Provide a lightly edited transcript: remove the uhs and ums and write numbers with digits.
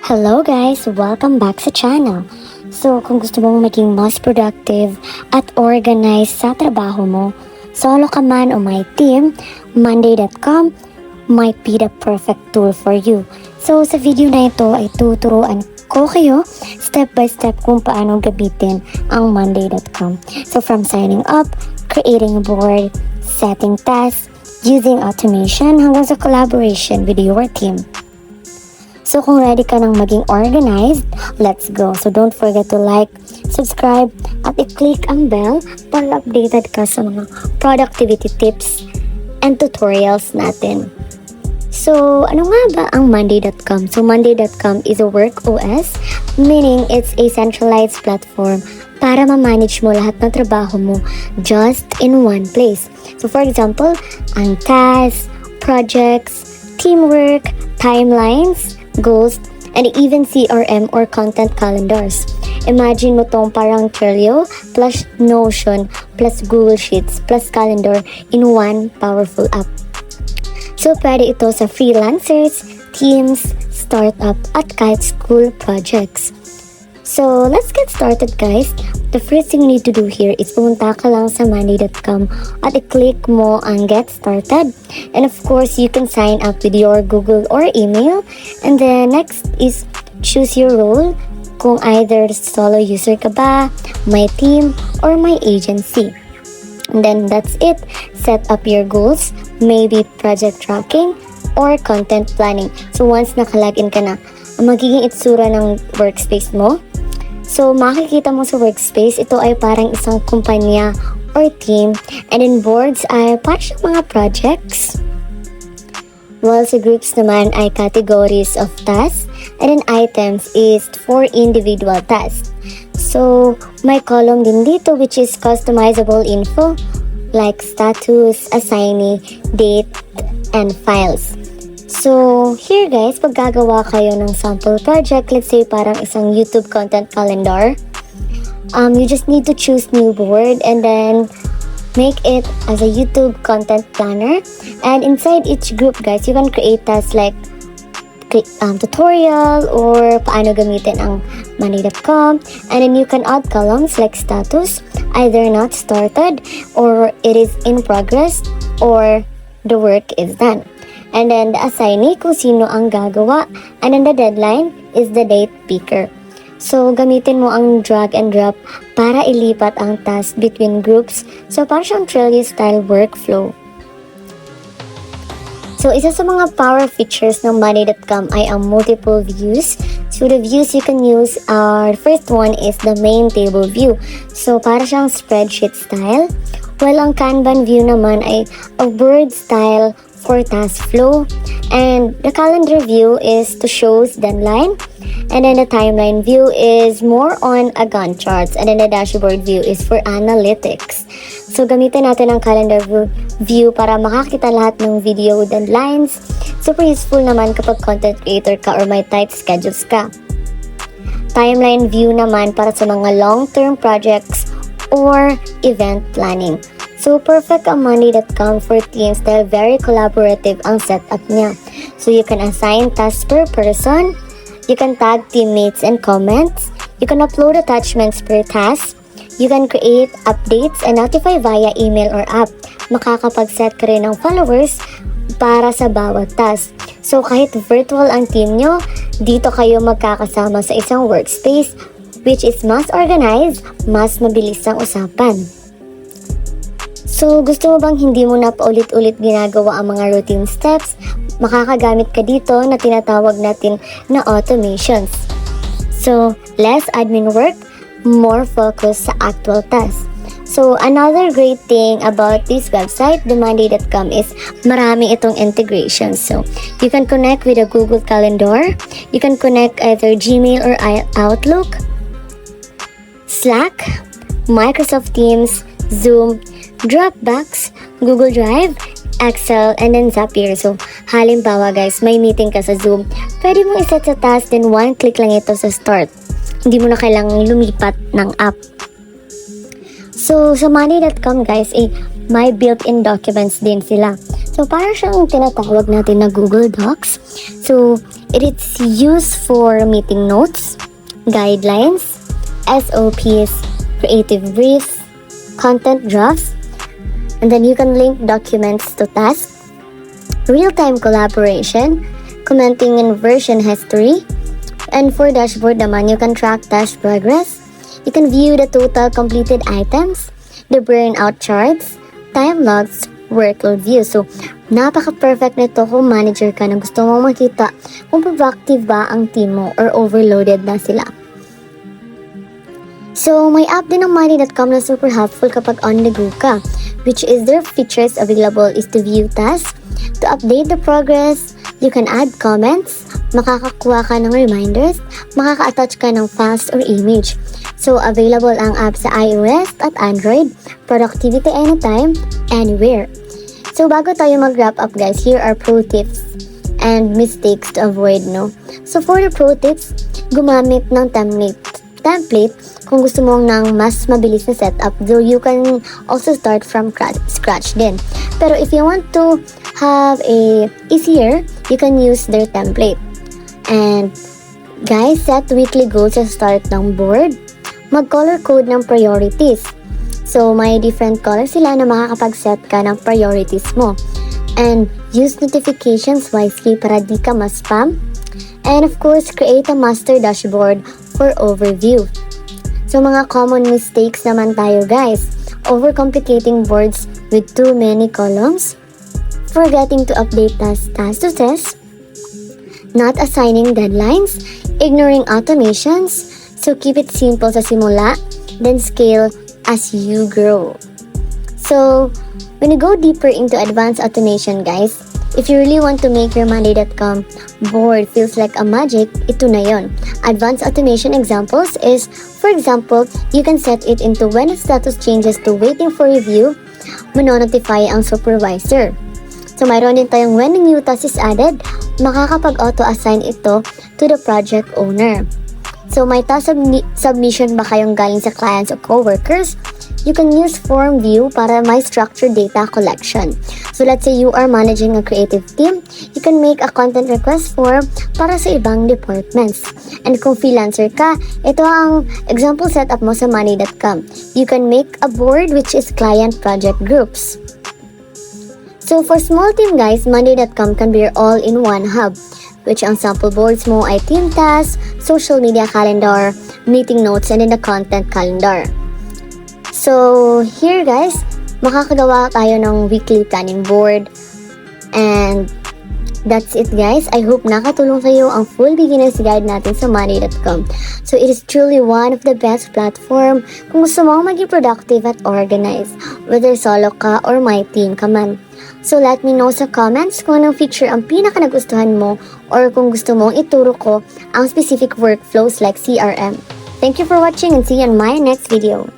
Hello guys! Welcome back sa channel. So, kung gusto mong maging mas productive at organized sa trabaho mo, solo ka man o may team, Monday.com might be the perfect tool for you. So, sa video na ito ay tuturuan ko kayo step by step kung paano gamitin ang Monday.com. So, from signing up, creating a board, setting tasks, using automation, hanggang sa collaboration with your team. So kung ready ka nang maging organized, let's go. So don't forget to like, subscribe, at i-click ang bell para updated ka sa mga productivity tips and tutorials natin. So ano nga ba ang Monday.com? So Monday.com is a work OS, meaning it's a centralized platform para ma-manage mo lahat ng trabaho mo just in one place. So for example, ang tasks, projects, teamwork, timelines, goals, and even CRM or content calendars. Imagine mo tong parang Trello plus Notion plus Google Sheets plus calendar in one powerful app. So pwede ito sa freelancers, teams, startup, at kahit school projects. So let's get started guys. The first thing you need to do here is pumunta ka lang sa Monday.com at i-click mo ang Get Started. And of course, you can sign up with your Google or email. And then next is choose your role. Kung either solo user ka ba, my team, or my agency. And then that's it. Set up your goals, maybe project tracking or content planning. So once nakalagin ka na, ang magiging itsura ng workspace mo. So, makikita mo sa workspace, ito ay parang isang kumpanya or team. And then boards ay parang siyang mga projects. While sa groups naman ay categories of tasks. And then items is for individual tasks. So, may column din dito which is customizable info like status, assignee, date, and files. So, here guys, pag gagawa kayo ng sample project, let's say parang isang YouTube content calendar, you just need to choose new board and then make it as a YouTube content planner. And inside each group guys, you can create tasks like tutorial or paano gamitin ang Monday.com. And then you can add columns like status, either not started or it is in progress or the work is done. And then the assignee kung sino ang gagawa. And then the deadline is the date picker. So, gamitin mo ang drag and drop para ilipat ang task between groups. So, parang siyang Trello style workflow. So, isa sa mga power features ng Monday.com ay ang multiple views. So, the views you can use are, first one is the main table view. So, para siyang spreadsheet style. While ang Kanban view naman ay a word style for task flow, and the calendar view is to shows deadline, and then the timeline view is more on a Gantt charts, and then the dashboard view is for analytics. So gamitin natin ang calendar view para makakita lahat ng video deadlines. Super useful naman kapag content creator ka or may tight schedules ka. Timeline view naman para sa mga long-term projects or event planning. So, perfect ang Monday.com for teams dahil very collaborative ang setup niya. So, you can assign tasks per person, you can tag teammates and comments, you can upload attachments per task, you can create updates and notify via email or app. Makakapag-set ka rin ng followers para sa bawat task. So, kahit virtual ang team nyo, dito kayo magkakasama sa isang workspace which is mas organized, mas mabilis ang usapan. So, gusto mo bang hindi mo na paulit-ulit ginagawa ang mga routine steps? Makakagamit ka dito na tinatawag natin na automations. So, less admin work, more focus sa actual tasks. So, another great thing about this website, the Monday.com, is marami itong integrations. So, you can connect with a Google Calendar, you can connect either Gmail or Outlook, Slack, Microsoft Teams, Zoom, Dropbox, Google Drive, Excel, and then Zapier. So, halimbawa guys, may meeting ka sa Zoom, pwede mo iset sa task, then one click lang ito sa start. Hindi mo na kailangang lumipat ng app. So, sa Monday.com guys, may built-in documents din sila. So, para siyang tinatawag natin na Google Docs. So, It's used for meeting notes, guidelines, SOPs, creative briefs, content drafts, and then you can link documents to tasks, real-time collaboration, commenting in version history, and for dashboard naman, you can track task progress, you can view the total completed items, the burnout charts, time logs, workload view. So, napaka-perfect nito kung manager ka na gusto mong makita kung productive ba ang team mo or overloaded na sila. So, may app din ng money.com na super helpful kapag on the go ka, which is their features available is to view tasks, to update the progress, you can add comments, makakakuha ka ng reminders, makaka-attach ka ng files or image. So, available ang app sa iOS at Android, productivity anytime, anywhere. So, bago tayo mag-wrap up guys, here are pro tips and mistakes to avoid, no? So, for the pro tips, gumamit ng template kung gusto mong ng mas mabilis na setup, though you can also start from scratch din. Pero if you want to have a easier, you can use their template. And guys, set weekly goals sa start ng board. Mag-color code ng priorities. So, may different colors sila na makakapag-set ka ng priorities mo. And use notifications wisely para di ka ma-spam. And of course, create a master dashboard for overview. So, mga common mistakes naman tayo guys. Overcomplicating boards with too many columns. Forgetting to update task to test. Not assigning deadlines. Ignoring automations. So, keep it simple sa simula. Then scale as you grow. So, when you go deeper into advanced automation guys, if you really want to make your Monday.com board feels like a magic, ito na yon. Advanced automation examples is, for example, you can set it into when the status changes to waiting for review, manonotify ang supervisor. So, mayroon din tayong when a new task is added, makakapag-auto-assign ito to the project owner. So, may task submission ba kayong galing sa clients o coworkers? You can use form view para may structured data collection. So let's say you are managing a creative team, you can make a content request form para sa ibang departments. And kung freelancer ka, ito ang example setup mo sa money.com. You can make a board which is client project groups. So for small team guys, monday.com can be your all-in-one hub, which ang sample boards mo ay team tasks, social media calendar, meeting notes, and then the content calendar. So, here guys, makakagawa tayo ng weekly planning board. And that's it guys. I hope nakatulong sa'yo ang full beginner's guide natin sa money.com. So, it is truly one of the best platform kung gusto mong maging productive at organized, whether solo ka or my team ka man. So, let me know sa comments kung anong feature ang pinaka nagustuhan mo or kung gusto mong ituro ko ang specific workflows like CRM. Thank you for watching and see you in my next video.